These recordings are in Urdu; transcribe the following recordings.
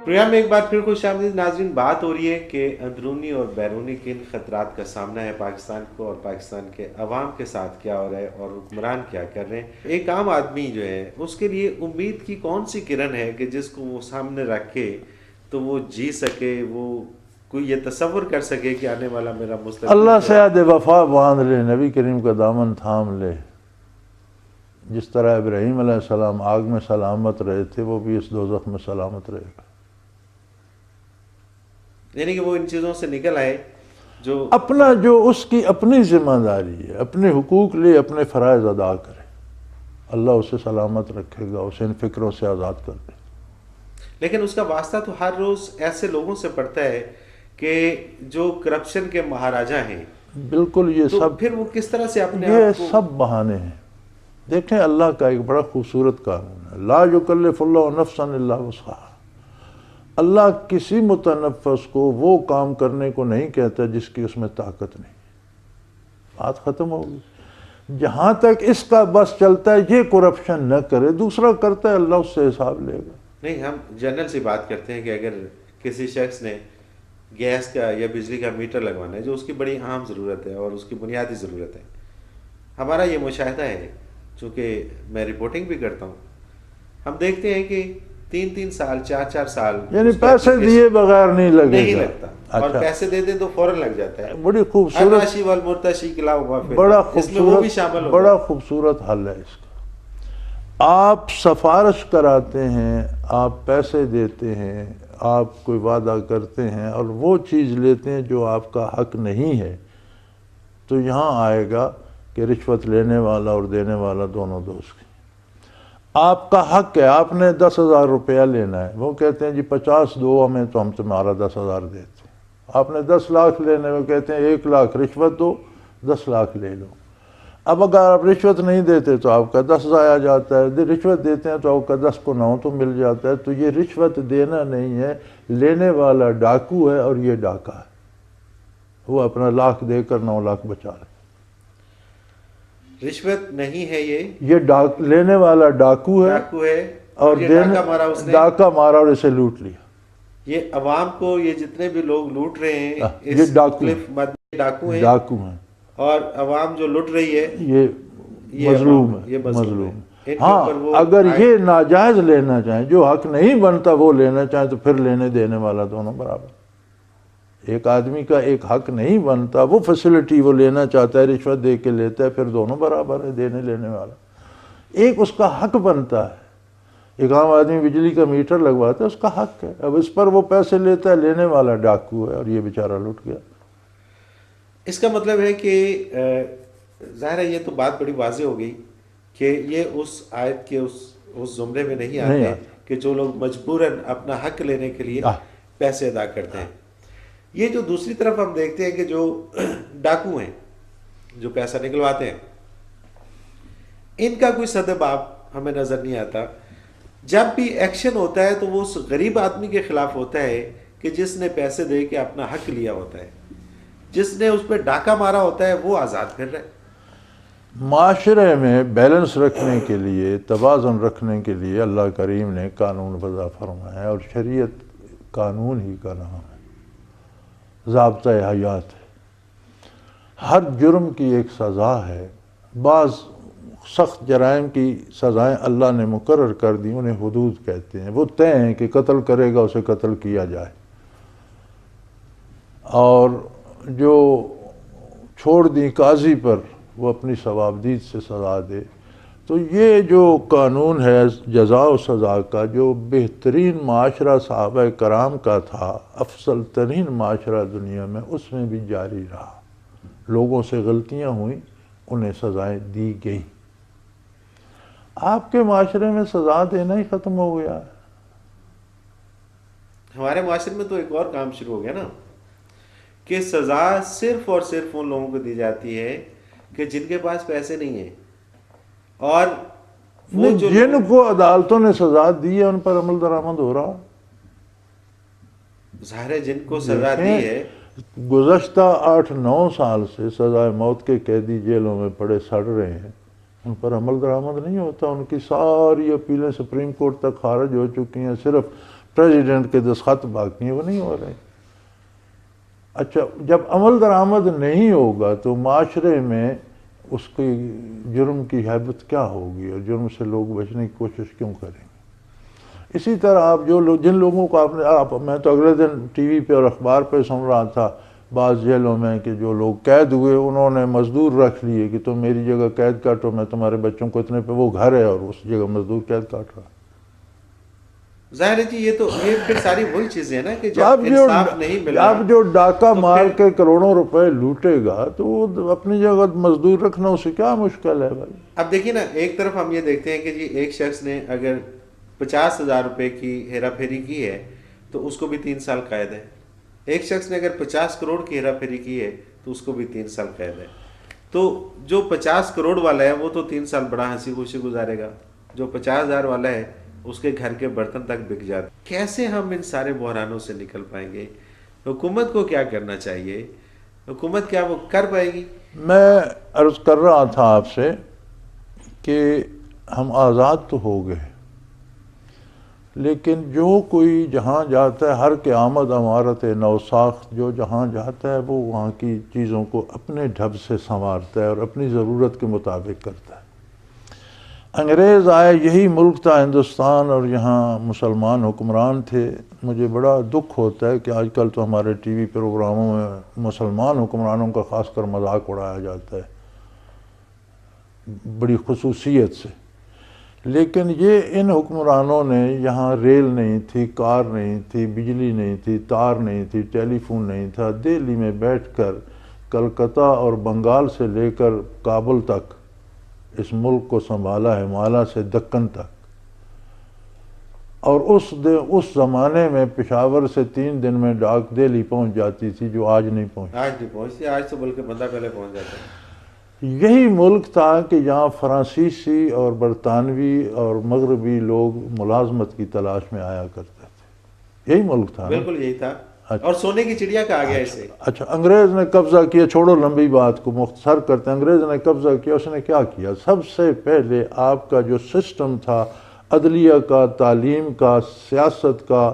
پروگرام میں ایک بار پھر خوش آمدید ناظرین. بات ہو رہی ہے کہ اندرونی اور بیرونی کن خطرات کا سامنا ہے پاکستان کو، اور پاکستان کے عوام کے ساتھ کیا ہو رہا ہے اور حکمران کیا کر رہے ہیں. ایک عام آدمی جو ہے اس کے لیے امید کی کون سی کرن ہے کہ جس کو وہ سامنے رکھے تو وہ جی سکے، وہ کوئی یہ تصور کر سکے کہ آنے والا میرا مستقبل اللہ جو سے ہے. عہد وفا باندھ لے، نبی کریم کا دامن تھام لے. جس طرح ابراہیم علیہ السلام آگ میں سلامت رہے تھے، وہ بھی اس دوزخ میں سلامت رہے گا. یعنی کہ وہ ان چیزوں سے نکل آئے جو اپنا جو اس کی اپنی ذمہ داری ہے، اپنے حقوق لے، اپنے فرائض ادا کرے، اللہ اسے سلامت رکھے گا، اسے ان فکروں سے آزاد کر دے. لیکن اس کا واسطہ تو ہر روز ایسے لوگوں سے پڑتا ہے کہ جو کرپشن کے مہاراجا ہیں. بالکل تو پھر وہ کس طرح سے اپنے یہ آپ کو سب بہانے ہیں. دیکھیں اللہ کا ایک بڑا خوبصورت قانون ہے، لا یکلف اللہ نفسا الا وسعها. اللہ کسی متنفس کو وہ کام کرنے کو نہیں کہتا جس کی اس میں طاقت نہیں. بات ختم ہوگی. جہاں تک اس کا بس چلتا ہے یہ کرپشن نہ کرے، دوسرا کرتا ہے اللہ اس سے حساب لے گا. نہیں، ہم جنرل سی بات کرتے ہیں کہ اگر کسی شخص نے گیس کا یا بجلی کا میٹر لگوانا ہے جو اس کی بڑی عام ضرورت ہے اور اس کی بنیادی ضرورت ہے، ہمارا یہ مشاہدہ ہے، چونکہ میں رپورٹنگ بھی کرتا ہوں، ہم دیکھتے ہیں کہ 3 سال 4 سال یعنی اس کا پیسے application دیے بغیر نہیں لگے نہیں گا. لگتا، اور اچھا، پیسے دے دیں تو فوراً لگ جاتا ہے. بڑی خوبصورت، الراشی والمرتشی کلا ہوا پھر بڑا اس میں وہ بھی شامل خوبصورت، ہو بڑا جاتا ہے. خوبصورت حل ہے اس کا. آپ سفارش کراتے ہیں، آپ پیسے دیتے ہیں، آپ کوئی وعدہ کرتے ہیں اور وہ چیز لیتے ہیں جو آپ کا حق نہیں ہے، تو یہاں آئے گا کہ رشوت لینے والا اور دینے والا دونوں دوست ہیں. آپ کا حق ہے، آپ نے 10,000 روپیہ لینا ہے، وہ کہتے ہیں جی 50 دو ہمیں تو ہم تمہارا 10,000 دیتے ہیں. آپ نے 10 لاکھ لینے، وہ کہتے ہیں 1 لاکھ رشوت دو، 10 لاکھ لے لو. اب اگر آپ رشوت نہیں دیتے تو آپ کا 10 ضائع جاتا ہے، رشوت دیتے ہیں تو آپ کا 10 کو 9 تو مل جاتا ہے. تو یہ رشوت دینا نہیں ہے، لینے والا ڈاکو ہے اور یہ ڈاکا ہے. وہ اپنا 1 لاکھ دے کر 9 لاکھ بچا لے. رشوت نہیں ہے، یہ لینے والا ڈاکو ہے ڈاکو ہے اور یہ دینے ڈاکہ مارا اس نے، ڈاکا مارا اور اسے لوٹ لیا. یہ عوام کو، یہ جتنے بھی لوگ لوٹ رہے ہیں یہ اس ڈاکو مختلف مادے ڈاکو ہیں، ڈاکو ہیں، اور عوام جو لٹ رہی ہے یہ یہ مظلوم عوام ہے، یہ مظلوم ہے. مظلوم. ان کے ہاں اوپر وہ اگر یہ ناجائز لینا چاہیں، جو حق نہیں بنتا وہ لینا چاہیں، تو پھر لینے دینے والا دونوں برابر. ایک آدمی کا ایک حق نہیں بنتا، وہ فیسلٹی وہ لینا چاہتا ہے، رشوت دے کے لیتا ہے، پھر دونوں برابر ہے دینے لینے والا. ایک اس کا حق بنتا ہے. ایک عام آدمی بجلی کا میٹر لگواتا ہے، اس کا حق ہے، اب اس پر وہ پیسے لیتا ہے، لینے والا ڈاکو ہے اور یہ بیچارہ لٹ گیا. اس کا مطلب ہے کہ ظاہر ہے یہ تو بات بڑی واضح ہو گئی کہ یہ اس آیت کے اس زمرے میں نہیں آتے کہ جو لوگ مجبوراً اپنا حق لینے کے لیے پیسے ادا کرتے ہیں. یہ جو دوسری طرف ہم دیکھتے ہیں کہ جو ڈاکو ہیں جو پیسہ نکلواتے ہیں، ان کا کوئی سدباب ہمیں نظر نہیں آتا. جب بھی ایکشن ہوتا ہے تو وہ اس غریب آدمی کے خلاف ہوتا ہے کہ جس نے پیسے دے کے اپنا حق لیا ہوتا ہے. جس نے اس پہ ڈاکہ مارا ہوتا ہے وہ آزاد پھر رہا ہے. معاشرے میں بیلنس رکھنے کے لیے، توازن رکھنے کے لیے اللہ کریم نے قانون وضع فرمایا ہے، اور شریعت قانون ہی کا نام ہے، ضابطۂ حیات ہے. ہر جرم کی ایک سزا ہے. بعض سخت جرائم کی سزائیں اللہ نے مقرر کر دی، انہیں حدود کہتے ہیں. وہ طے ہیں کہ قتل کرے گا اسے قتل کیا جائے، اور جو چھوڑ دی قاضی پر وہ اپنی ثوابدید سے سزا دے. تو یہ جو قانون ہے جزا و سزا کا، جو بہترین معاشرہ صحابہ کرام کا تھا، افضل ترین معاشرہ دنیا میں، اس میں بھی جاری رہا. لوگوں سے غلطیاں ہوئیں، انہیں سزائیں دی گئی. آپ کے معاشرے میں سزا دینا ہی ختم ہو گیا. ہمارے معاشرے میں تو ایک اور کام شروع ہو گیا نا کہ سزا صرف اور صرف ان لوگوں کو دی جاتی ہے کہ جن کے پاس پیسے نہیں ہیں، اور وہ جو جن کو عدالتوں نے سزا دی ہے ان پر عمل درآمد ہو رہا. ظاہر ہے جن کو سزا دی ہے، گزشتہ 8-9 سال سے سزائے موت کے قیدی جیلوں میں پڑے سڑ رہے ہیں، ان پر عمل درآمد نہیں ہوتا. ان کی ساری اپیلیں سپریم کورٹ تک خارج ہو چکی ہیں. صرف پریزیڈنٹ کے دستخط باقی ہیں وہ نہیں ہو رہے. اچھا جب عمل درآمد نہیں ہوگا تو معاشرے میں اس کی جرم کی ہیبت کیا ہوگی اور جرم سے لوگ بچنے کی کوشش کیوں کریں گے؟ اسی طرح آپ جن لوگوں کو میں تو اگلے دن ٹی وی پہ اور اخبار پہ سن رہا تھا بعض جیلوں میں کہ جو لوگ قید ہوئے انہوں نے مزدور رکھ لیے کہ تم میری جگہ قید کاٹو، میں تمہارے بچوں کو اتنے پہ، وہ گھر ہے اور اس جگہ مزدور قید کاٹ رہا. ظاہر ہے جی یہ پھر ساری وہی چیزیں ہیں نا کہ جب انصاف نہیں ملا، اب جو ڈاکہ مار کے کروڑوں روپے لوٹے گا تو وہ اپنی جگہ مزدور رکھنا اسے کیا مشکل ہے بھائی؟ اب دیکھیے نا، ایک طرف ہم یہ دیکھتے ہیں کہ جی ایک شخص نے اگر 50,000 روپے کی ہیرا پھیری کی ہے تو اس کو بھی 3 سال قید ہے. ایک شخص نے اگر 50 کروڑ کی ہیرا پھیری کی ہے تو اس کو بھی 3 سال قید ہے. تو جو 50 کروڑ والا ہے وہ تو 3 سال بڑا ہنسی خوشی گزارے گا، جو 50,000 والا ہے اس کے گھر کے برتن تک بک جاتے. کیسے ہم ان سارے بحرانوں سے نکل پائیں گے؟ حکومت کو کیا کرنا چاہیے؟ حکومت کیا وہ کر پائے گی؟ میں عرض کر رہا تھا آپ سے کہ ہم آزاد تو ہو گئے، لیکن جو کوئی جہاں جاتا ہے، ہر کے آمد امارت نو ساخت، جو جہاں جاتا ہے وہ وہاں کی چیزوں کو اپنے ڈھب سے سنوارتا ہے اور اپنی ضرورت کے مطابق کرتا ہے. انگریز آئے، یہی ملک تھا ہندوستان، اور یہاں مسلمان حکمران تھے. مجھے بڑا دکھ ہوتا ہے کہ آج کل تو ہمارے ٹی وی پروگراموں میں مسلمان حکمرانوں کا خاص کر مذاق اڑایا جاتا ہے بڑی خصوصیت سے. لیکن یہ ان حکمرانوں نے یہاں ریل نہیں تھی، کار نہیں تھی، بجلی نہیں تھی، تار نہیں تھی، ٹیلی فون نہیں تھا، دہلی میں بیٹھ کر کلکتہ اور بنگال سے لے کر کابل تک اس ملک کو سنبھالا ہے، ہمالیہ سے دکن تک. اور اس زمانے میں پشاور سے 3 دن میں ڈاک دہلی پہنچ جاتی تھی، جو آج نہیں پہنچتی. آج تو بلکہ بندہ پہلے پہنچ جاتا ہے. یہی ملک تھا کہ جہاں فرانسیسی اور برطانوی اور مغربی لوگ ملازمت کی تلاش میں آیا کرتے تھے. یہی ملک تھا. بالکل یہی تھا. اور سونے کی چڑیا کہا گیا اسے. اچھا انگریز نے قبضہ کیا، چھوڑو لمبی بات کو مختصر کرتے ہیں. انگریز نے قبضہ کیا، اس نے کیا کیا؟ سب سے پہلے آپ کا جو سسٹم تھا عدلیہ کا، تعلیم کا، سیاست کا،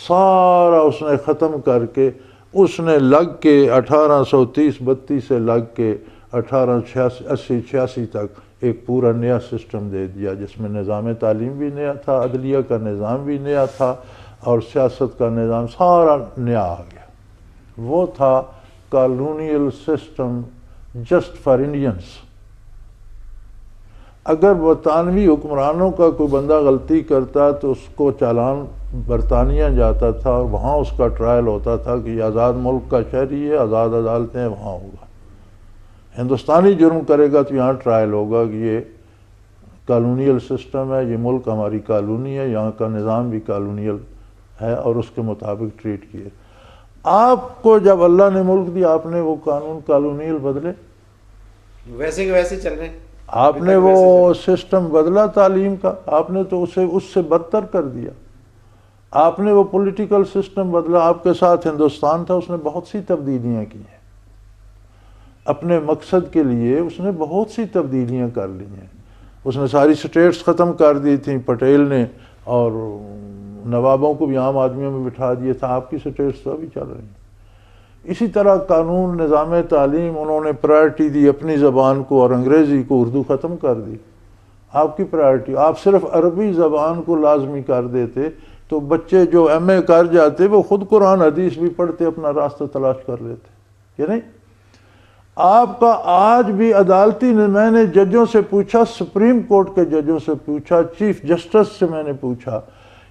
سارا اس نے ختم کر کے اس نے لگ کے 1830-32 سے لگ کے 1880-86 تک ایک پورا نیا سسٹم دے دیا، جس میں نظام تعلیم بھی نیا تھا، عدلیہ کا نظام بھی نیا تھا اور سیاست کا نظام سارا نیا آ گیا. وہ تھا colonial system just for Indians. اگر برطانوی حکمرانوں کا کوئی بندہ غلطی کرتا تو اس کو چالان برطانیہ جاتا تھا اور وہاں اس کا ٹرائل ہوتا تھا کہ یہ آزاد ملک کا شہری ہے، آزاد عدالتیں ہیں، وہاں ہوگا. ہندوستانی جرم کرے گا تو یہاں ٹرائل ہوگا کہ یہ کالونیل سسٹم ہے، یہ ملک ہماری کالونی ہے، یہاں کا نظام بھی کالونیل ہے اور اس کے مطابق ٹریٹ کیے. آپ کو جب اللہ نے ملک دیا آپ نے وہ قانون کالونیل بدلے، ویسے کے ویسے چل رہے ہیں. آپ نے وہ سسٹم بدلا تعلیم کا، آپ نے تو اسے اس سے بدتر کر دیا. آپ نے وہ پولیٹیکل سسٹم بدلا. آپ کے ساتھ ہندوستان تھا، اس نے بہت سی تبدیلیاں کی ہیں اپنے مقصد کے لیے. اس نے بہت سی تبدیلیاں کر لی ہیں. اس نے ساری سٹیٹس ختم کر دی تھیں پٹیل نے، اور نوابوں کو بھی عام آدمیوں میں بٹھا دیا تھا. آپ کی سٹیٹس تو ابھی چل رہی ہیں. اسی طرح قانون، نظام تعلیم، انہوں نے پرائرٹی دی اپنی زبان کو اور انگریزی کو، اردو ختم کر دی. آپ کی پرائرٹی، آپ صرف عربی زبان کو لازمی کر دیتے تو بچے جو ایم اے کر جاتے وہ خود قرآن حدیث بھی پڑھتے، اپنا راستہ تلاش کر لیتے. کہ نہیں؟ آپ کا آج بھی عدالتی میں نے ججوں سے پوچھا، سپریم کورٹ کے ججوں سے پوچھا، چیف جسٹس سے میں نے پوچھا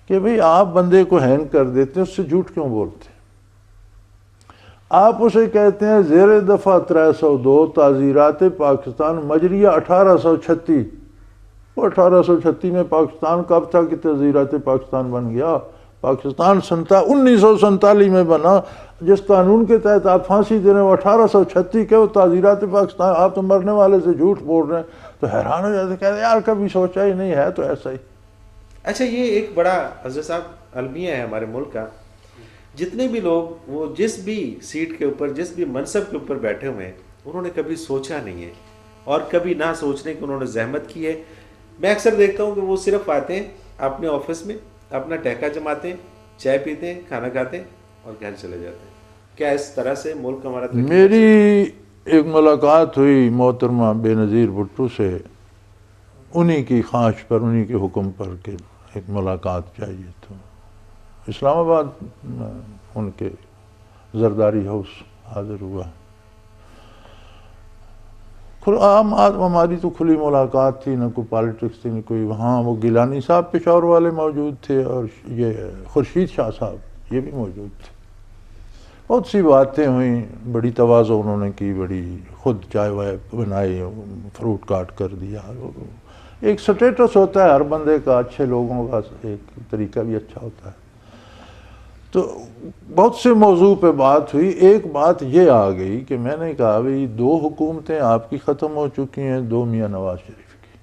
کہ بھئی آپ بندے کو ہینگ کر دیتے ہیں، اس سے جھوٹ کیوں بولتے ہیں؟ آپ اسے کہتے ہیں زیر دفعہ 302 تعزیرات پاکستان مجریہ 1836. وہ 1836 میں پاکستان کب تھا کہ تعزیرات پاکستان بن گیا؟ پاکستان 1947 میں بنا. جس قانون کے تحت آپ پھانسی دے رہے ہیں وہ 1836 کے، وہ تعزیرات پاکستان. آپ تو مرنے والے سے جھوٹ بول رہے ہیں. تو حیران ہو جاتے، کہتے ہیں یار کبھی سوچا ہی نہیں ہے تو ایسا ہی. اچھا یہ ایک بڑا حضرت صاحب المیہ ہے ہمارے ملک کا. جتنے بھی لوگ وہ جس بھی سیٹ کے اوپر، جس بھی منصب کے اوپر بیٹھے ہوئے ہیں، انہوں نے کبھی سوچا نہیں ہے اور کبھی نہ سوچنے کی انہوں نے زحمت کی ہے. میں اکثر دیکھتا ہوں کہ وہ صرف آتے ہیں اپنے آفس میں، اپنا ٹیکہ جماتے ہیں چائے پیتے ہیں، کھانا کھاتے ہیں اور گھر چلے جاتے ہیں. کیا اس طرح سے ملک ہمارا ترقی؟ میری ایک ملاقات ہوئی محترمہ بے نظیر بھٹو سے، انہی کی خواہش پر، انہی کے حکم پر کہ ایک ملاقات چاہیے، تو اسلام آباد ان کے زرداری ہاؤس حاضر ہوا. ہماری تو کھلی ملاقات تھی، نہ کوئی پالیٹکس تھی، نہ کوئی. وہاں وہ گیلانی صاحب پشاور والے موجود تھے، اور یہ خورشید شاہ صاحب یہ بھی موجود تھے. بہت سی باتیں ہوئیں، بڑی تواضع انہوں نے کی، بڑی خود چائے وائے بنائی، فروٹ کاٹ کر دیا. ایک سٹیٹس ہوتا ہے ہر بندے کا، اچھے لوگوں کا ایک طریقہ بھی اچھا ہوتا ہے. تو بہت سے موضوع پہ بات ہوئی. ایک بات یہ آ گئی کہ میں نے کہا بھئی 2 حکومتیں آپ کی ختم ہو چکی ہیں، 2 میاں نواز شریف کی.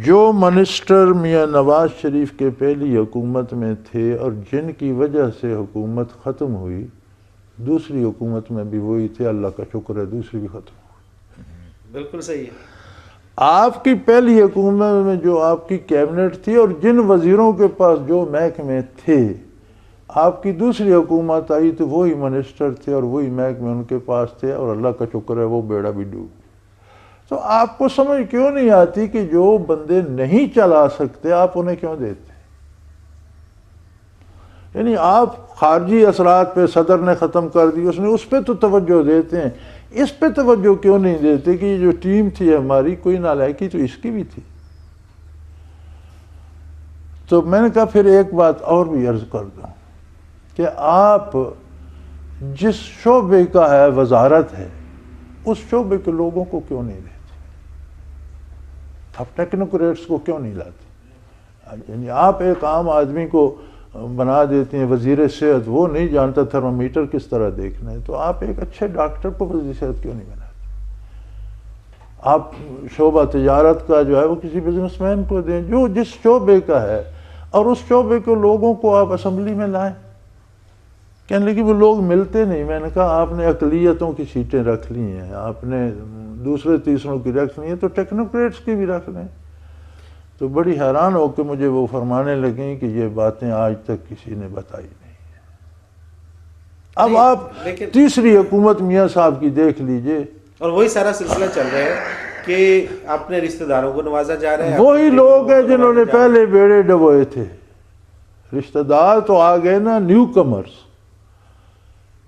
جو منسٹر میاں نواز شریف کے پہلی حکومت میں تھے اور جن کی وجہ سے حکومت ختم ہوئی، دوسری حکومت میں بھی وہی تھے. اللہ کا شکر ہے دوسری بھی ختم ہوئی. بالکل صحیح ہے. آپ کی پہلی حکومت میں جو آپ کی کیبنٹ تھی اور جن وزیروں کے پاس جو محکمے تھے، آپ کی دوسری حکومت آئی تو وہی منسٹر تھے اور وہی محکمے ان کے پاس تھے، اور اللہ کا شکر ہے وہ بیڑا بھی ڈوب. تو آپ کو سمجھ کیوں نہیں آتی کہ جو بندے نہیں چلا سکتے آپ انہیں کیوں دیتے؟ یعنی آپ خارجی اثرات پہ صدر نے ختم کر دی، اس نے اس پہ تو توجہ دیتے ہیں، اس پہ توجہ کیوں نہیں دیتے کہ یہ جو ٹیم تھی ہماری، کوئی نالائکی تو اس کی بھی تھی. تو میں نے کہا پھر ایک بات اور بھی عرض کر دوں کہ آپ جس شعبے کا ہے وزارت ہے، اس شعبے کے لوگوں کو کیوں نہیں دیتے؟ آپ ٹیکنوکریٹس کو کیوں نہیں لاتے؟ یعنی آپ ایک عام آدمی کو بنا دیتے ہیں وزیر صحت، وہ نہیں جانتا تھرمومیٹر کس طرح دیکھنا ہے، تو آپ ایک اچھے ڈاکٹر کو وزیر صحت کیوں نہیں بناتے؟ آپ شعبہ تجارت کا جو ہے وہ کسی بزنس مین کو دیں جو جس شعبے کا ہے، اور اس شعبے کے لوگوں کو آپ اسمبلی میں لائیں. کہنے لگے وہ لوگ ملتے نہیں. میں نے کہا آپ نے اقلیتوں کی سیٹیں رکھ لی ہیں، آپ نے دوسرے تیسروں کی رکھ لی ہیں، تو ٹیکنوکریٹس کی بھی رکھ لیں. تو بڑی حیران ہو کے مجھے وہ فرمانے لگیں کہ یہ باتیں آج تک کسی نے بتائی نہیں. اب آپ تیسری حکومت میاں صاحب کی دیکھ لیجئے، اور وہی سارا سلسلہ چل رہا ہے کہ اپنے رشتہ داروں کو نوازا جا رہا ہے. وہی لوگ ہیں جنہوں نے پہلے بیڑے ڈبوئے تھے. رشتہ دار تو آ گئے نا، نیو کمرز.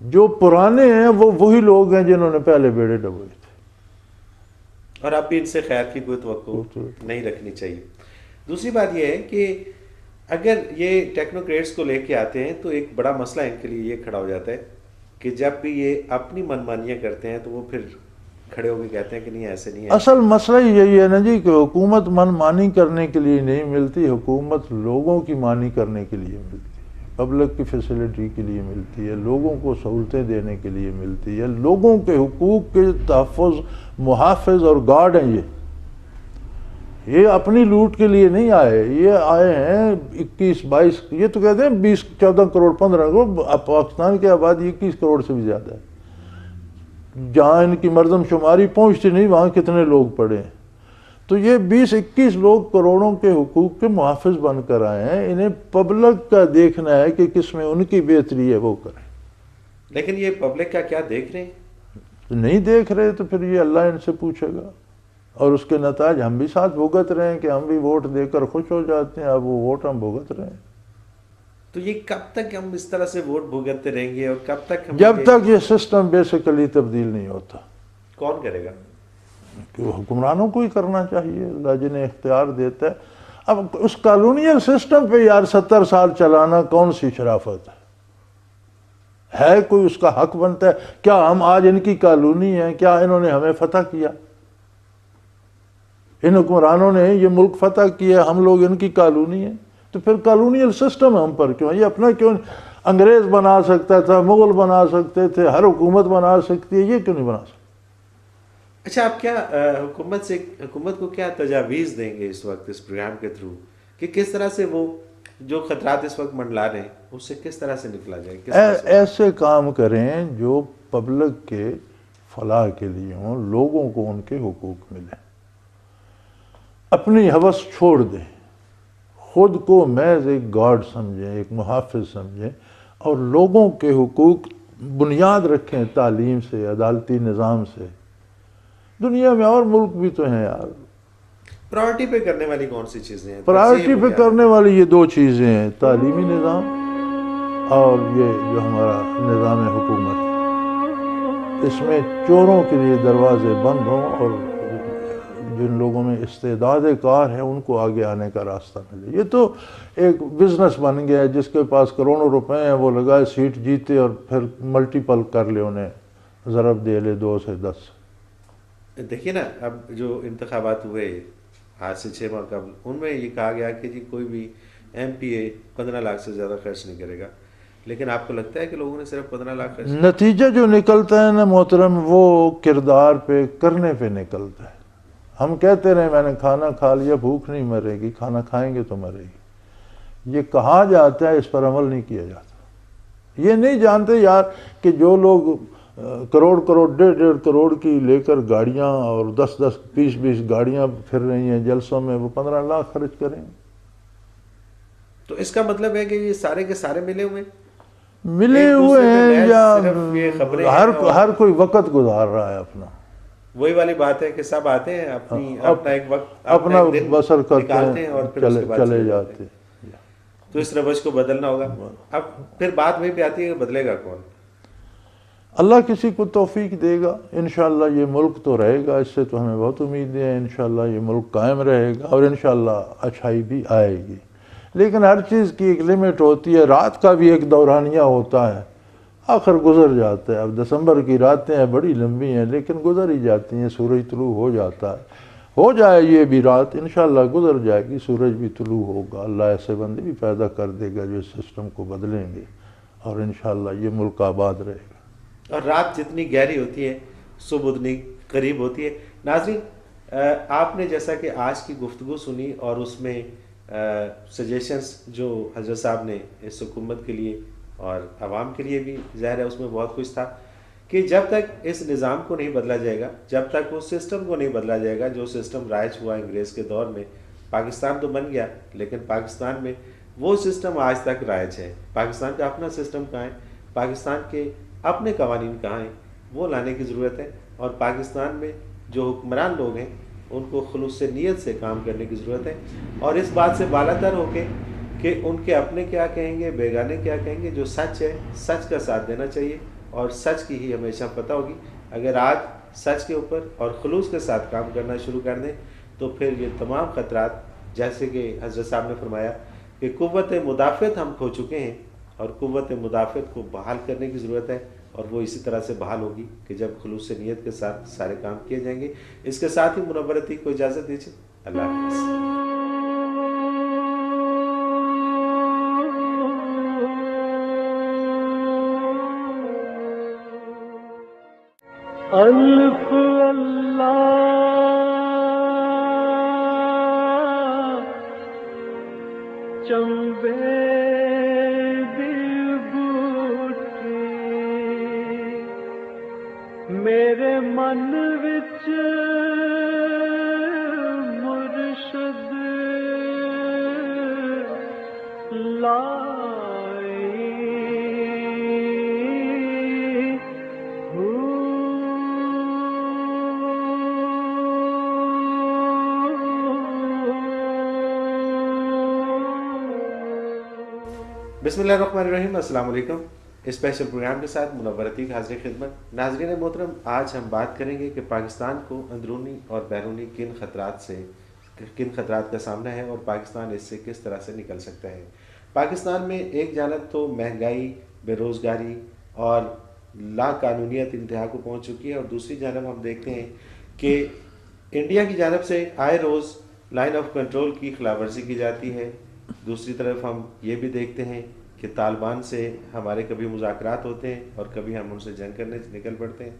جو پرانے ہیں وہ وہی لوگ ہیں جنہوں نے پہلے بیڑے ڈبوئے تھے. اور اب بھی ان سے خیر کی کوئی توقع نہیں رکھنی چاہیے. دوسری بات یہ ہے کہ اگر یہ ٹیکنوکریٹس کو لے کے آتے ہیں تو ایک بڑا مسئلہ ان کے لیے یہ کھڑا ہو جاتا ہے کہ جب بھی یہ اپنی من مانیاں کرتے ہیں تو وہ پھر کھڑے ہو کے کہتے ہیں کہ نہیں ایسے نہیں ہے. اصل مسئلہ یہی ہے نا جی کہ حکومت من مانی کرنے کے لیے نہیں ملتی، حکومت لوگوں کی مانی کرنے کے لیے ملتی ہے، پبلک کی فیسلٹی کے لیے ملتی ہے، لوگوں کو سہولتیں دینے کے لیے ملتی ہے، لوگوں کے حقوق کے تحفظ، محافظ اور گارڈ ہیں. یہ اپنی لوٹ کے لیے نہیں آئے، یہ آئے ہیں 21-22، یہ تو کہتے ہیں 20-14 کروڑ 15 کروڑ. پاکستان کی آبادی 21 کروڑ سے بھی زیادہ ہے. جہاں ان کی مردم شماری پہنچتی نہیں وہاں کتنے لوگ پڑے ہیں. تو یہ 20-21 لوگ کروڑوں کے حقوق کے محافظ بن کر آئے ہیں. انہیں پبلک کا دیکھنا ہے کہ کس میں ان کی بہتری ہے وہ کریں. لیکن یہ پبلک کا کیا دیکھ رہے ہیں؟ نہیں دیکھ رہے تو پھر یہ اللہ ان سے پوچھے گا، اور اس کے نتائج ہم بھی ساتھ بھگت رہے ہیں کہ ہم بھی ووٹ دے کر خوش ہو جاتے ہیں. اب وہ ووٹ ہم بھگت رہے ہیں. تو یہ کب تک ہم اس طرح سے ووٹ بھگتتے رہیں گے، اور کب تک جب تک یہ سسٹم بیسیکلی تبدیل نہیں ہوتا. کون کرے گا؟ کہ حکمرانوں کو ہی کرنا چاہیے، اللہ جنہیں اختیار دیتا ہے. اب اس کالونیل سسٹم پہ یار 70 سال چلانا کون سی شرافت ہے؟ کوئی اس کا حق بنتا ہے؟ کیا ہم آج ان کی کالونی ہیں؟ کیا انہوں نے ہمیں فتح کیا؟ ان حکمرانوں نے یہ ملک فتح کیا، ہم لوگ ان کی کالونی ہیں. تو پھر کالونیل سسٹم ہم پر کیوں؟ یہ اپنا کیوں انگریز بنا سکتا تھا، مغل بنا سکتے تھے، ہر حکومت بنا سکتی ہے، یہ کیوں نہیں بنا سکتی؟ اچھا، آپ کیا حکومت کو کیا تجاویز دیں گے اس وقت اس پروگرام کے تھرو کہ کس طرح سے وہ جو خطرات اس وقت منڈلا رہے ہیں اس سے کس طرح سے نکلا جائے؟ ایسے کام کریں جو پبلک کے فلاح کے لیے ہوں، لوگوں کو ان کے حقوق ملیں. اپنی ہوس چھوڑ دیں، خود کو محض ایک گارڈ سمجھیں، ایک محافظ سمجھیں، اور لوگوں کے حقوق بنیاد رکھیں تعلیم سے، عدالتی نظام سے۔ دنیا میں اور ملک بھی تو ہیں یار۔ پرائرٹی پہ کرنے والی کون سی چیزیں ہیں؟ پرائرٹی پہ کرنے والی یہ دو چیزیں ہیں، تعلیمی نظام اور یہ جو ہمارا نظام حکومت ہے۔ اس میں چوروں کے لیے دروازے بند ہوں اور جن لوگوں میں استعداد کار ہے ان کو آگے آنے کا راستہ ملے۔ یہ تو ایک بزنس بن گیا ہے، جس کے پاس کروڑوں روپے ہیں وہ لگائے سیٹ جیتے اور پھر ملٹیپل کر لے، انہیں ضرب دے لے 2 سے 10۔ دیکھیے نا، اب جو انتخابات ہوئے آج سے 6 ماہ قبل، ان میں یہ کہا گیا کہ جی کوئی بھی ایم پی اے 15 لاکھ سے زیادہ خرچ نہیں کرے گا، لیکن آپ کو لگتا ہے کہ لوگوں نے صرف 15 لاکھ خرچ؟ نتیجہ جو نکلتا ہے نا محترم، وہ کردار پہ، کرنے پہ نکلتا ہے۔ ہم کہتے رہے میں نے کھانا کھا لیا، بھوک نہیں مرے گی، کھانا کھائیں گے تو مرے گی، یہ کہا جاتا ہے، اس پر عمل نہیں کیا جاتا۔ یہ نہیں جانتے یار کہ جو لوگ کروڑ کروڑ 1.5 کروڑ کی لے کر گاڑیاں اور 10 20 گاڑیاں پھر رہی ہیں جلسوں میں، وہ 15 لاکھ خرچ کریں گے۔ تو اس کا مطلب ہے کہ یہ سارے کے سارے ملے ہوئے ہیں یا ہر کوئی وقت گزار رہا ہے اپنا؟ وہی والی بات ہے کہ سب آتے ہیں اپنا ایک وقت اپنا بسر کرتے ہیں اور پھر چلے جاتے ہیں۔ تو اس روش کو بدلنا ہوگا۔ اب پھر بات وہی پہ آتی ہے کہ بدلے گا کون؟ اللہ کسی کو توفیق دے گا۔ انشاءاللہ یہ ملک تو رہے گا، اس سے تو ہمیں بہت امیدیں ہیں۔ انشاءاللہ یہ ملک قائم رہے گا اور انشاءاللہ اچھائی بھی آئے گی، لیکن ہر چیز کی ایک لمٹ ہوتی ہے۔ رات کا بھی ایک دورانیہ ہوتا ہے، آخر گزر جاتا ہے۔ اب دسمبر کی راتیں ہیں، بڑی لمبی ہیں لیکن گزر ہی جاتی ہیں، سورج طلوع ہو جاتا ہے۔ ہو جائے یہ بھی رات، انشاءاللہ گزر جائے گی، سورج بھی طلوع ہوگا۔ اللہ ایسے بندے بھی پیدا کر دے گا جو اس سسٹم کو بدلیں گے، اور انشاءاللہ یہ ملک آباد رہے گا۔ اور رات جتنی گہری ہوتی ہے صبح اتنی قریب ہوتی ہے۔ ناظرین، آپ نے جیسا کہ آج کی گفتگو سنی اور اس میں سجیشنز جو حضرت صاحب نے اس حکومت کے لیے اور عوام کے لیے بھی ظاہر ہے اس میں بہت کچھ تھا کہ جب تک اس نظام کو نہیں بدلا جائے گا، جب تک اس سسٹم کو نہیں بدلا جائے گا جو سسٹم رائج ہوا انگریز کے دور میں، پاکستان تو بن گیا لیکن پاکستان میں وہ سسٹم آج تک رائج ہے۔ پاکستان کا اپنا سسٹم کہاں ہے، پاکستان کے اپنے قوانین کہاں ہیں، وہ لانے کی ضرورت ہے۔ اور پاکستان میں جو حکمران لوگ ہیں ان کو خلوص نیت سے کام کرنے کی ضرورت ہے، اور اس بات سے بالاتر ہو کے کہ ان کے اپنے کیا کہیں گے، بیگانے کیا کہیں گے، جو سچ ہے سچ کا ساتھ دینا چاہیے، اور سچ کی ہی ہمیشہ فتح ہوگی۔ اگر آج سچ کے اوپر اور خلوص کے ساتھ کام کرنا شروع کر دیں تو پھر یہ تمام خطرات، جیسے کہ حضرت صاحب نے فرمایا کہ قوت مدافعت ہم کھو چکے ہیں، اور قوت مدافعت کو بحال کرنے کی ضرورت ہے، اور وہ اسی طرح سے بحال ہوگی کہ جب خلوص نیت کے ساتھ سارے کام کیے جائیں گے۔ اس کے ساتھ ہی منورتی کو اجازت دیجیے، اللہ حافظ۔ الف اللہ چمبے دل بوٹی میرے من وچ مرشد لائی بسم اللہ الرحمن الرحیم۔ السلام علیکم۔ اسپیشل پروگرام کے ساتھ منورتی کی حاضر خدمت۔ ناظرین محترم، آج ہم بات کریں گے کہ پاکستان کو اندرونی اور بیرونی کن خطرات کا سامنا ہے اور پاکستان اس سے کس طرح سے نکل سکتا ہے۔ پاکستان میں ایک جانب تو مہنگائی، بے روزگاری اور لا قانونیت انتہا کو پہنچ چکی ہے، اور دوسری جانب ہم دیکھتے ہیں کہ انڈیا کی جانب سے آئے روز لائن آف کنٹرول کی خلاف ورزی کی جاتی ہے۔ دوسری طرف ہم یہ بھی دیکھتے ہیں کہ طالبان سے ہمارے کبھی مذاکرات ہوتے ہیں اور کبھی ہم ان سے جنگ کرنے نکل پڑتے ہیں۔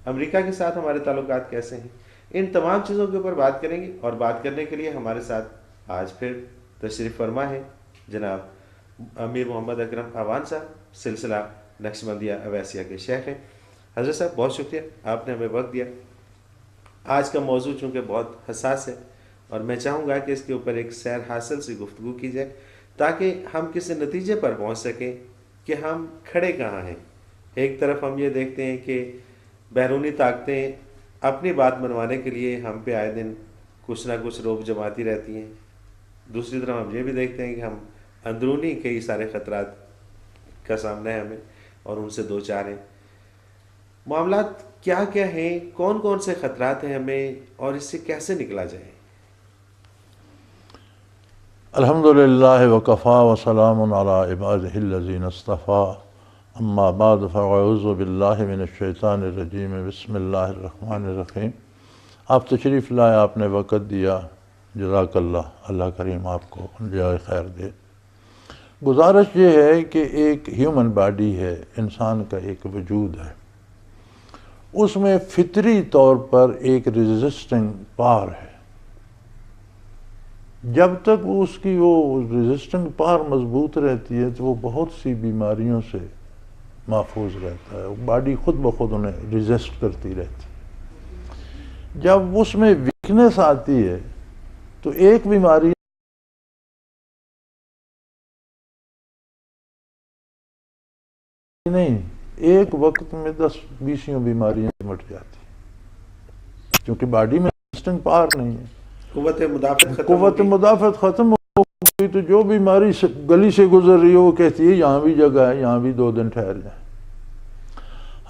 امریکہ کے ساتھ ہمارے تعلقات کیسے ہیں، ان تمام چیزوں کے اوپر بات کریں گے، اور بات کرنے کے لیے ہمارے ساتھ آج پھر تشریف فرما ہے جناب امیر محمد اکرم اعوان صاحب، سلسلہ نقشبندیہ اویسیہ کے شیخ ہیں۔ حضرت صاحب بہت شکریہ، آپ نے ہمیں وقت دیا۔ آج کا موضوع چونکہ بہت حساس ہے اور میں چاہوں گا کہ اس کے اوپر ایک سیر حاصل سی گفتگو کی جائے تاکہ ہم کسی نتیجے پر پہنچ سکیں کہ ہم کھڑے کہاں ہیں۔ ایک طرف ہم یہ دیکھتے ہیں کہ بیرونی طاقتیں اپنی بات منوانے کے لیے ہم پہ آئے دن کچھ نہ کچھ روب جماتی رہتی ہیں، دوسری طرف ہم یہ بھی دیکھتے ہیں کہ ہم اندرونی کئی سارے خطرات کا سامنا ہے ہمیں اور ان سے دو چار ہیں۔ معاملات کیا کیا ہیں، کون کون سے خطرات ہیں ہمیں، اور اس سے کیسے نکلا جائے؟ الحمدللہ وکفا وسلام علی عبادہ الذین اصطفیٰ، اما بعد فاعوذ باللہ من الشیطان الرجیم، بسم اللہ الرحمن الرحیم۔ آپ تشریف لائے، آپ نے وقت دیا، جزاک اللہ، اللہ کریم آپ کو جزائے خیر دے۔ گزارش یہ ہے کہ ایک ہیومن باڈی ہے، انسان کا ایک وجود ہے، اس میں فطری طور پر ایک ریزسٹنگ پاور ہے۔ جب تک اس کی وہ ریزسٹنگ پاور مضبوط رہتی ہے تو وہ بہت سی بیماریوں سے محفوظ رہتا ہے، باڈی خود بخود انہیں ریزسٹ کرتی رہتی ہے۔ جب اس میں ویکنس آتی ہے تو ایک بیماری نہیں، ایک وقت میں 10-20 بیماریاں مٹ جاتی ہیں، کیونکہ باڈی میں ریزسٹنگ پاور نہیں ہے، قوت مدافعت ختم قوت ہوگی۔ مدافعت ختم ہو گئی تو جو بیماری گلی سے گزر رہی ہے وہ کہتی ہے یہاں بھی جگہ ہے، یہاں بھی 2 دن ٹھہر جائیں۔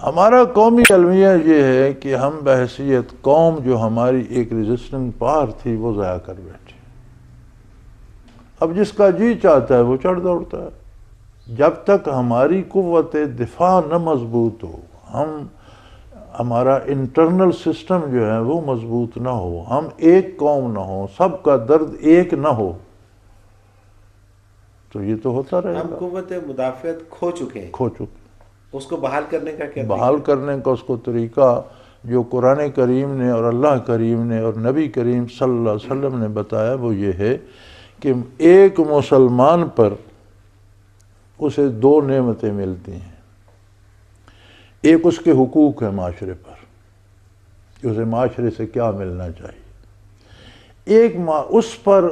ہمارا قومی المیہ یہ ہے کہ ہم بحیثیت قوم جو ہماری ایک ریزسٹنگ پاور تھی وہ ضائع کر بیٹھے۔ اب جس کا جی چاہتا ہے وہ چڑھ دوڑتا ہے۔ جب تک ہماری قوت دفاع نہ مضبوط ہو، ہمارا انٹرنل سسٹم جو ہے وہ مضبوط نہ ہو، ہم ایک قوم نہ ہو، سب کا درد ایک نہ ہو، تو یہ تو ہوتا رہے ہم گا۔ قوت مدافعت کھو چکے ہیں، کھو چکے، اس کو بحال کرنے کا کیا بحال طریقہ؟ کرنے کا اس کو طریقہ جو قرآن کریم نے اور اللہ کریم نے اور نبی کریم صلی اللہ علیہ وسلم نے بتایا وہ یہ ہے کہ ایک مسلمان پر اسے 2 نعمتیں ملتی ہیں۔ ایک اس کے حقوق ہے معاشرے پر، کہ اسے معاشرے سے کیا ملنا چاہیے۔ ایک اس پر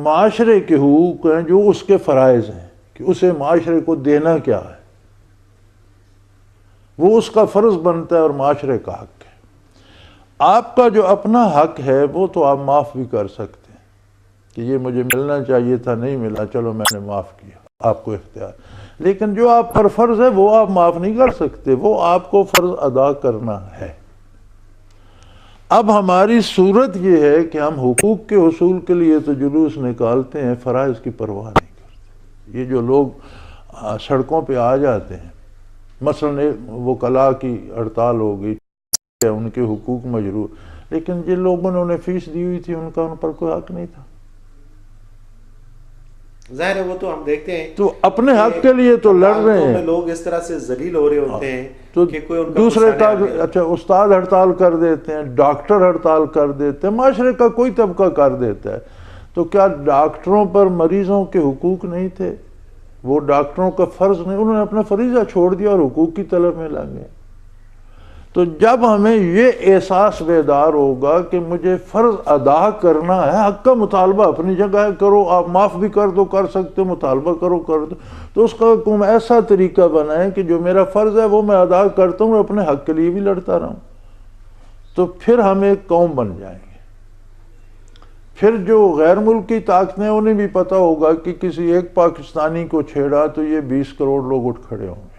معاشرے کے حقوق ہیں جو اس کے فرائض ہیں، کہ اسے معاشرے کو دینا کیا ہے، وہ اس کا فرض بنتا ہے اور معاشرے کا حق ہے۔ آپ کا جو اپنا حق ہے وہ تو آپ معاف بھی کر سکتے ہیں کہ یہ مجھے ملنا چاہیے تھا، نہیں ملا، چلو میں نے معاف کیا، آپ کو اختیار۔ لیکن جو آپ پر فرض ہے وہ آپ معاف نہیں کر سکتے، وہ آپ کو فرض ادا کرنا ہے۔ اب ہماری صورت یہ ہے کہ ہم حقوق کے حصول کے لیے تو جلوس نکالتے ہیں، فرائض کی پرواہ نہیں کرتے۔ یہ جو لوگ سڑکوں پہ آ جاتے ہیں، مثلا وکلاء کی ہڑتال ہو گئی، ان کے حقوق مجروح، لیکن جن لوگوں نے انہیں فیس دی ہوئی تھی ان کا ان پر کوئی حق نہیں تھا۔ ظاہر ہے وہ تو ہم دیکھتے ہیں تو اپنے حق کے لیے تو لڑ رہے عدالتوں میں ہیں، لوگ اس طرح سے ذلیل ہو رہے ہوتے ہیں تو کہ کوئی ان کا دوسرے پرسانے آ گیا۔ اچھا استاد ہڑتال کر دیتے ہیں، ڈاکٹر ہڑتال کر دیتے ہیں، معاشرے کا کوئی طبقہ کر دیتا ہے۔ تو کیا ڈاکٹروں پر مریضوں کے حقوق نہیں تھے؟ وہ ڈاکٹروں کا فرض نہیں، انہوں نے اپنا فریضہ چھوڑ دیا اور حقوق کی طلب میں لگ گئے۔ تو جب ہمیں یہ احساس بیدار ہوگا کہ مجھے فرض ادا کرنا ہے، حق کا مطالبہ اپنی جگہ ہے، کرو، آپ معاف بھی کر دو، کر سکتے ہو، مطالبہ کرو، کر دو، تو اس کا حکم ایسا طریقہ بنائیں کہ جو میرا فرض ہے وہ میں ادا کرتا ہوں اور اپنے حق کے لیے بھی لڑتا رہوں، تو پھر ہم ایک قوم بن جائیں گے۔ پھر جو غیر ملکی طاقتیں انہیں بھی پتہ ہوگا کہ کسی ایک پاکستانی کو چھیڑا تو یہ 20 کروڑ لوگ اٹھ کھڑے ہوں گے،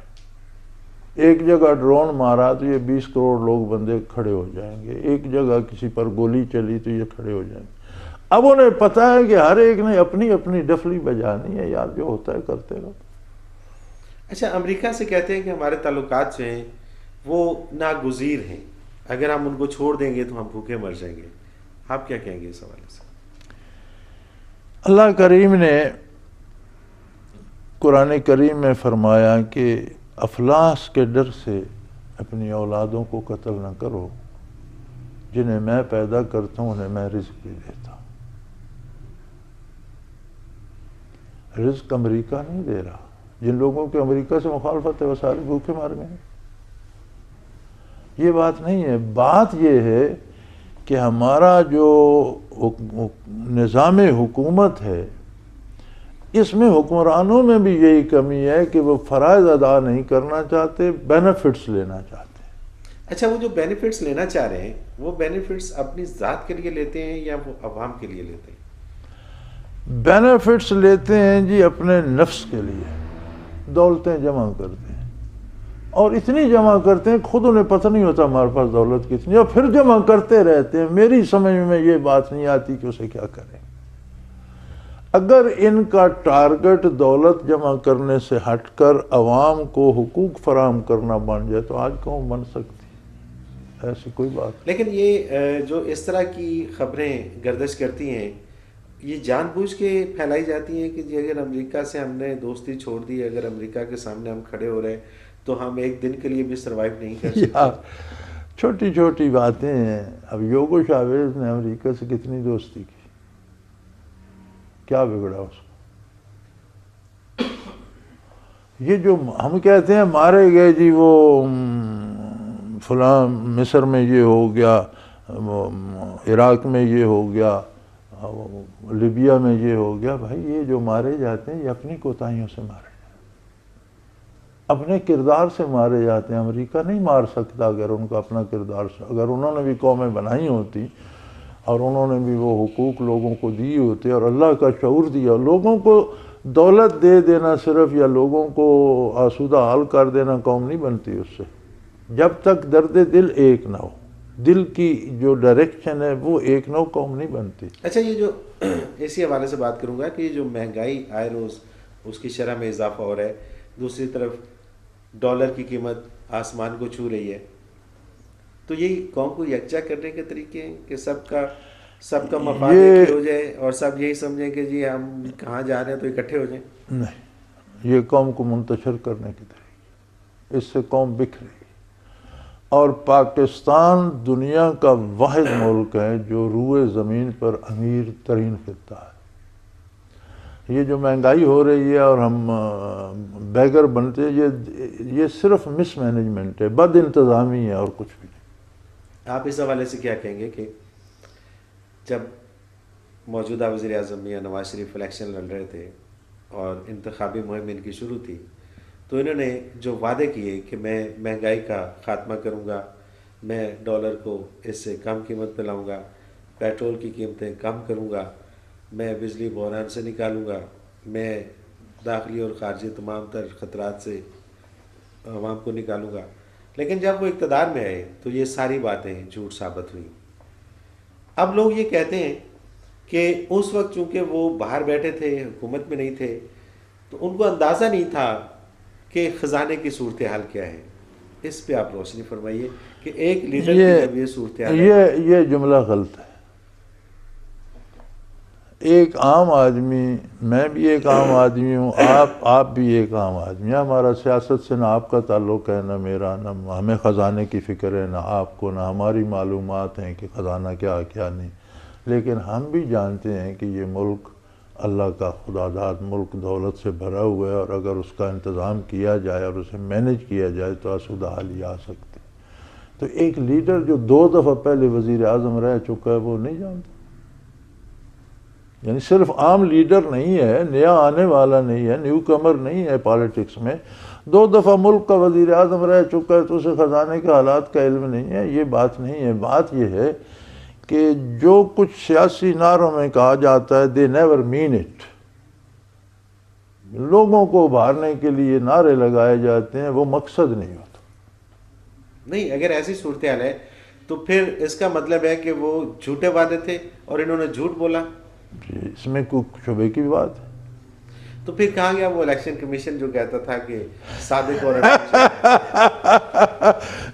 ایک جگہ ڈرون مارا تو یہ 20 کروڑ لوگ بندے کھڑے ہو جائیں گے، ایک جگہ کسی پر گولی چلی تو یہ کھڑے ہو جائیں گے۔ اب انہیں پتہ ہے کہ ہر ایک نے اپنی اپنی ڈفلی بجانی ہے، یار جو ہوتا ہے کرتے رہو۔ اچھا، امریکہ سے کہتے ہیں کہ ہمارے تعلقات جو ہیں وہ ناگزیر ہیں، اگر ہم ان کو چھوڑ دیں گے تو ہم بھوکے مر جائیں گے، آپ کیا کہیں گے اس حوالے سے؟ اللہ کریم نے قرآن کریم میں فرمایا کہ افلاس کے ڈر سے اپنی اولادوں کو قتل نہ کرو، جنہیں میں پیدا کرتا ہوں انہیں میں رزق بھی دیتا ہوں۔ رزق امریکہ نہیں دے رہا، جن لوگوں کے امریکہ سے مخالفت ہے وہ سارے بھوکے مار گئے۔ یہ بات نہیں ہے، بات یہ ہے کہ ہمارا جو نظام حکومت ہے اس میں حکمرانوں میں بھی یہی کمی ہے کہ وہ فرائض ادا نہیں کرنا چاہتے، بینیفٹس لینا چاہتے ہیں۔ اچھا، وہ جو بینیفٹس لینا چاہ رہے ہیں وہ بینیفٹس اپنی ذات کے لیے لیتے ہیں یا وہ عوام کے لیے لیتے ہیں؟ بینیفٹس لیتے ہیں جی اپنے نفس کے لیے، دولتیں جمع کرتے ہیں اور اتنی جمع کرتے ہیں خود انہیں پتہ نہیں ہوتا ہمارے پاس دولت کتنی، اور پھر جمع کرتے رہتے ہیں۔ میری سمجھ میں یہ بات نہیں آتی کہ اسے کیا کریں۔ اگر ان کا ٹارگٹ دولت جمع کرنے سے ہٹ کر عوام کو حقوق فراہم کرنا بن جائے تو آج قوم بن سکتی، ایسی کوئی بات۔ لیکن یہ جو اس طرح کی خبریں گردش کرتی ہیں یہ جان بوجھ کے پھیلائی جاتی ہیں کہ جی اگر امریکہ سے ہم نے دوستی چھوڑ دی، اگر امریکہ کے سامنے ہم کھڑے ہو رہے تو ہم ایک دن کے لیے بھی سروائیو نہیں کر سکتے۔ یار چھوٹی چھوٹی باتیں ہیں۔ اب یوگو چاویز نے امریکہ سے کتنی دوستی کی، کیا بگڑا اس کو؟ یہ جو ہم کہتے ہیں مارے گئے جی وہ فلاں مصر میں یہ ہو گیا، عراق میں یہ ہو گیا، لیبیا میں یہ ہو گیا، بھائی یہ جو مارے جاتے ہیں یہ اپنی کوتاہیوں سے مارے جاتے ہیں، اپنے کردار سے مارے جاتے ہیں۔ امریکہ نہیں مار سکتا اگر ان کا اپنا کردار سے، اگر انہوں نے بھی قومیں بنائی ہوتی اور انہوں نے بھی وہ حقوق لوگوں کو دیے ہوتے اور اللہ کا شعور دیا۔ لوگوں کو دولت دے دینا صرف یا لوگوں کو آسودہ حال کر دینا قوم نہیں بنتی اس سے، جب تک درد دل ایک نہ ہو، دل کی جو ڈائریکشن ہے وہ ایک نہ ہو قوم نہیں بنتی۔ اچھا، یہ جو اسی حوالے سے بات کروں گا کہ یہ جو مہنگائی آئے روز اس کی شرح میں اضافہ ہو رہا ہے، دوسری طرف ڈالر کی قیمت آسمان کو چھو رہی ہے، تو یہی قوم کو یکجا کرنے کے طریقے ہیں کہ سب کا مفاد ایک ہی ہو جائے اور سب یہی سمجھیں کہ جی ہم کہاں جا رہے ہیں تو اکٹھے ہو جائیں؟ نہیں، یہ قوم کو منتشر کرنے کی طریقے، اس سے قوم بکھ رہی ہے۔ اور پاکستان دنیا کا واحد ملک ہے جو روئے زمین پر امیر ترین خطہ ہے۔ یہ جو مہنگائی ہو رہی ہے اور ہم بیگر بنتے ہیں، یہ صرف مس مینجمنٹ ہے، بد انتظامی ہے اور کچھ بھی نہیں۔ آپ اس حوالے سے کیا کہیں گے کہ جب موجودہ وزیر اعظم میاں نواز شریف الیکشن لڑ رہے تھے اور انتخابی مہم ان کی شروع تھی تو انہوں نے جو وعدے کیے کہ میں مہنگائی کا خاتمہ کروں گا، میں ڈالر کو اس سے کم قیمت پہ لاؤں گا، پیٹرول کی قیمتیں کم کروں گا، میں بجلی بحران سے نکالوں گا، میں داخلی اور خارجی تمام تر خطرات سے عوام کو نکالوں گا، لیکن جب وہ اقتدار میں آئے تو یہ ساری باتیں جھوٹ ثابت ہوئی۔ اب لوگ یہ کہتے ہیں کہ اس وقت چونکہ وہ باہر بیٹھے تھے، حکومت میں نہیں تھے، تو ان کو اندازہ نہیں تھا کہ خزانے کی صورتحال کیا ہے۔ اس پہ آپ روشنی فرمائیے کہ ایک لیڈر کی جب یہ صورتحال ہے۔ یہ جملہ غلط ہے۔ ایک عام آدمی، میں بھی ایک عام آدمی ہوں، آپ بھی ایک عام آدمی ہیں، ہمارا سیاست سے نہ آپ کا تعلق ہے نہ میرا، نہ ہمیں خزانے کی فکر ہے نہ آپ کو، نہ ہماری معلومات ہیں کہ خزانہ کیا کیا نہیں، لیکن ہم بھی جانتے ہیں کہ یہ ملک اللہ کا خدا داد ملک دولت سے بھرا ہوا ہے، اور اگر اس کا انتظام کیا جائے اور اسے مینج کیا جائے تو آسودہ حالی آ سکتی۔ تو ایک لیڈر جو 2 دفعہ پہلے وزیر اعظم رہ چکا ہے وہ نہیں جانتا، یعنی صرف عام لیڈر نہیں ہے، نیا آنے والا نہیں ہے، نیو کمر نہیں ہے پالیٹکس میں، 2 دفعہ ملک کا وزیر اعظم رہ چکا ہے تو اسے خزانے کے حالات کا علم نہیں ہے۔ یہ بات نہیں ہے، بات یہ ہے کہ جو کچھ سیاسی نعروں میں کہا جاتا ہے they never mean it، لوگوں کو ابھارنے کے لیے نعرے لگائے جاتے ہیں، وہ مقصد نہیں ہوتا۔ نہیں، اگر ایسی صورتحال ہے تو پھر اس کا مطلب ہے کہ وہ جھوٹے وعدے تھے اور انہوں نے جھوٹ بولا، جی، اس میں کوئی شبے کی بات ہے؟ تو پھر کہاں گیا وہ الیکشن کمیشن جو کہتا تھا کہ صادق اور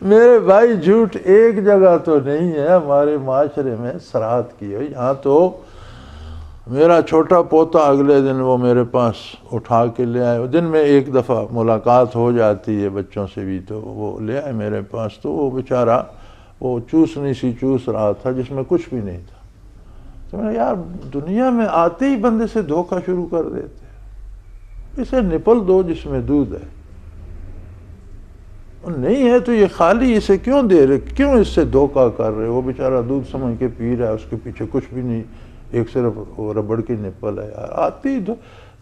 میرے بھائی جھوٹ ایک جگہ تو نہیں ہے ہمارے معاشرے میں، سرحد کی ہے۔ یہاں تو میرا چھوٹا پوتا اگلے دن وہ میرے پاس اٹھا کے لے آئے، دن میں 1 دفعہ ملاقات ہو جاتی ہے بچوں سے بھی، تو وہ لے آئے میرے پاس، تو وہ بیچارہ وہ چوسنی سی چوس رہا تھا جس میں کچھ بھی نہیں تھا۔ تو میں نے یار دنیا میں آتے ہی بندے سے دھوکہ شروع کر دیتے، اسے نپل دو جس میں دودھ ہے۔ نہیں ہے تو یہ خالی اسے کیوں دے رہے، کیوں اس سے دھوکہ کر رہے؟ وہ بیچارہ دودھ سمجھ کے پی رہا ہے، اس کے پیچھے کچھ بھی نہیں، ایک صرف وہ ربڑ کی نپل ہے یار آتی تو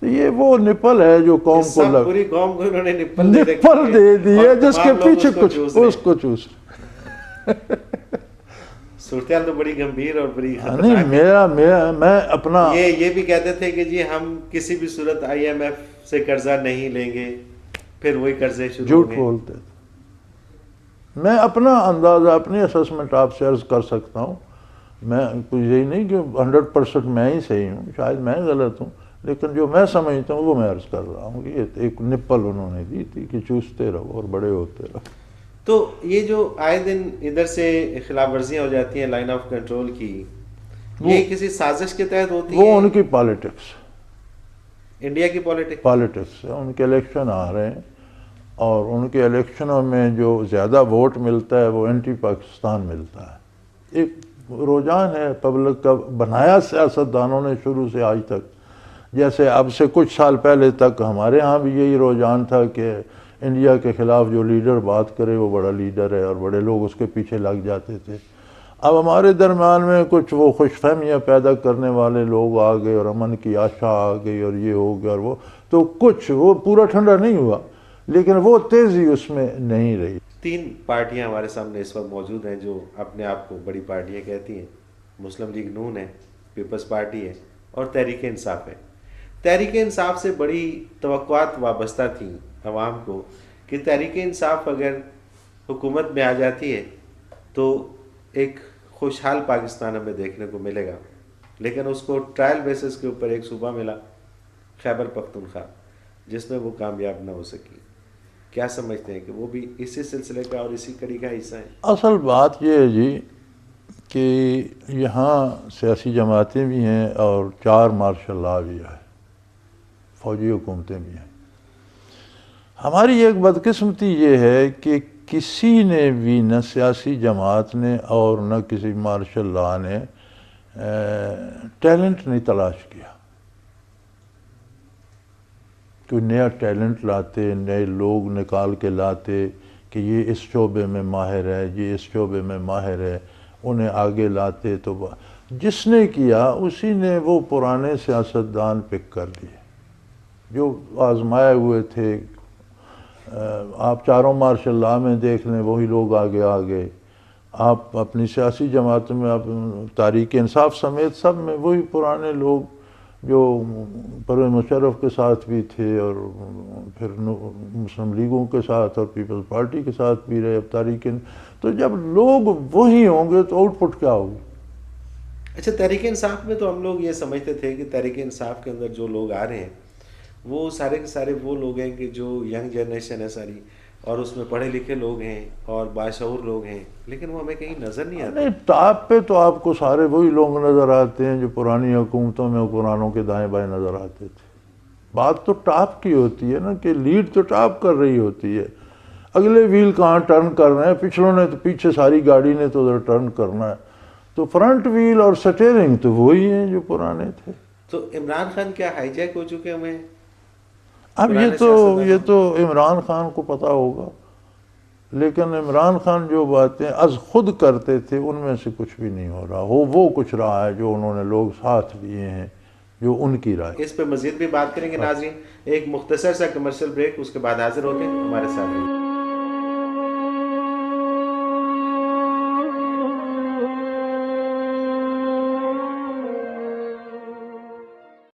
یہ وہ نپل ہے جو قوم کو سب پوری قوم کو انہوں نے نپل دے دی ہے جس کے پیچھے کچھ اس کو چوس صورتحال تو بڑی گمبھیر اور بڑی نہیں میں اپنا یہ بھی کہتے تھے کہ جی ہم کسی بھی صورت IMF سے قرضہ نہیں لیں گے، پھر وہی قرضے شروع جھوٹ بولتے تھے۔ میں اپنا اندازہ اپنی اسسمنٹ آپ سے عرض کر سکتا ہوں، میں کچھ یہی نہیں کہ 100% میں ہی صحیح ہوں، شاید میں غلط ہوں، لیکن جو میں سمجھتا ہوں وہ میں عرض کر رہا ہوں کہ یہ ایک نپل انہوں نے دی تھی کہ چوستے رہو اور بڑے ہوتے رہو۔ تو یہ جو آئے دن ادھر سے خلاف ورزیاں ہو جاتی ہیں لائن آف کنٹرول کی، یہ کسی سازش کے تحت ہوتی ہے؟ وہ ان کی پالیٹکس، انڈیا کی پالیٹکس ہے، ان کے الیکشن آ رہے ہیں اور ان کے الیکشنوں میں جو زیادہ ووٹ ملتا ہے وہ اینٹی پاکستان ملتا ہے۔ ایک رجحان ہے پبلک کا، بنایا سیاستدانوں نے شروع سے آج تک، جیسے اب سے کچھ سال پہلے تک ہمارے ہاں بھی یہی رجحان تھا کہ انڈیا کے خلاف جو لیڈر بات کرے وہ بڑا لیڈر ہے اور بڑے لوگ اس کے پیچھے لگ جاتے تھے۔ اب ہمارے درمیان میں کچھ وہ خوش فہمیاں پیدا کرنے والے لوگ آ گئے اور امن کی آشا آ گئی اور یہ ہو گیا اور وہ، تو کچھ وہ پورا ٹھنڈا نہیں ہوا لیکن وہ تیزی اس میں نہیں رہی۔ 3 پارٹیاں ہمارے سامنے اس وقت موجود ہیں جو اپنے آپ کو بڑی پارٹیاں کہتی ہیں، مسلم لیگ نون ہے، پیپلز پارٹی ہے اور تحریک انصاف ہے۔ تحریک انصاف سے بڑی توقعات وابستہ تھیں عوام کو کہ تحریک انصاف اگر حکومت میں آ جاتی ہے تو ایک خوشحال پاکستان ہمیں دیکھنے کو ملے گا، لیکن اس کو ٹرائل بیسس کے اوپر ایک صوبہ ملا خیبر پختونخوا، جس میں وہ کامیاب نہ ہو سکی۔ کیا سمجھتے ہیں کہ وہ بھی اسی سلسلے کا اور اسی کڑی کا حصہ ہے؟ اصل بات یہ ہے جی کہ یہاں سیاسی جماعتیں بھی ہیں اور 4 مارشل لا بھی ہے، فوجی حکومتیں بھی ہیں۔ ہماری ایک بدقسمتی یہ ہے کہ کسی نے بھی، نہ سیاسی جماعت نے اور نہ کسی مارشل لا نے ٹیلنٹ نہیں تلاش کیا، کوئی نیا ٹیلنٹ لاتے، نئے لوگ نکال کے لاتے کہ یہ اس شعبے میں ماہر ہے، یہ اس شعبے میں ماہر ہے، انہیں آگے لاتے۔ تو جس نے کیا اسی نے وہ پرانے سیاستدان پک کر لیے جو آزمائے ہوئے تھے۔ آپ 4 مارشل لا میں دیکھ لیں، وہی لوگ آگے آ گئے۔ آپ اپنی سیاسی جماعتوں میں، آپ تحریک انصاف سمیت سب میں وہی پرانے لوگ جو پرویز مشرف کے ساتھ بھی تھے اور پھر مسلم لیگوں کے ساتھ اور پیپلز پارٹی کے ساتھ بھی رہے، اب تحریک۔ تو جب لوگ وہی ہوں گے تو آؤٹ پٹ کیا ہوگی؟ اچھا، تحریک انصاف میں تو ہم لوگ یہ سمجھتے تھے کہ تحریک انصاف کے اندر جو لوگ آ رہے ہیں وہ سارے کے سارے وہ لوگ ہیں کہ جو ینگ جنریشن ہے ساری، اور اس میں پڑھے لکھے لوگ ہیں اور باشعور لوگ ہیں، لیکن وہ ہمیں کہیں نظر نہیں آتے۔ نہیں، ٹاپ پہ تو آپ کو سارے وہی لوگ نظر آتے ہیں جو پرانی حکومتوں میں حکمرانوں کے دائیں بائیں نظر آتے تھے۔ بات تو ٹاپ کی ہوتی ہے نا، کہ لیڈ تو ٹاپ کر رہی ہوتی ہے، اگلے ویل کہاں ٹرن کر رہے ہیں، پچھلوں نے تو، پیچھے ساری گاڑی نے تو ادھر ٹرن کرنا ہے، تو فرنٹ ویل اور سٹیئرنگ تو وہی ہیں جو پرانے تھے۔ تو عمران خان کیا ہائی جیک ہو چکے ہمیں؟ اب یہ تو عمران خان کو پتہ ہوگا، لیکن عمران خان جو باتیں از خود کرتے تھے ان میں سے کچھ بھی نہیں ہو رہا، وہ کچھ رہا ہے جو انہوں نے لوگ ساتھ لیے ہیں، جو ان کی رائے۔ اس پہ مزید بھی بات کریں گے ناظرین، ایک مختصر سا کمرشل بریک، اس کے بعد حاضر ہوتے ہیں، ہمارے ساتھ رہیں۔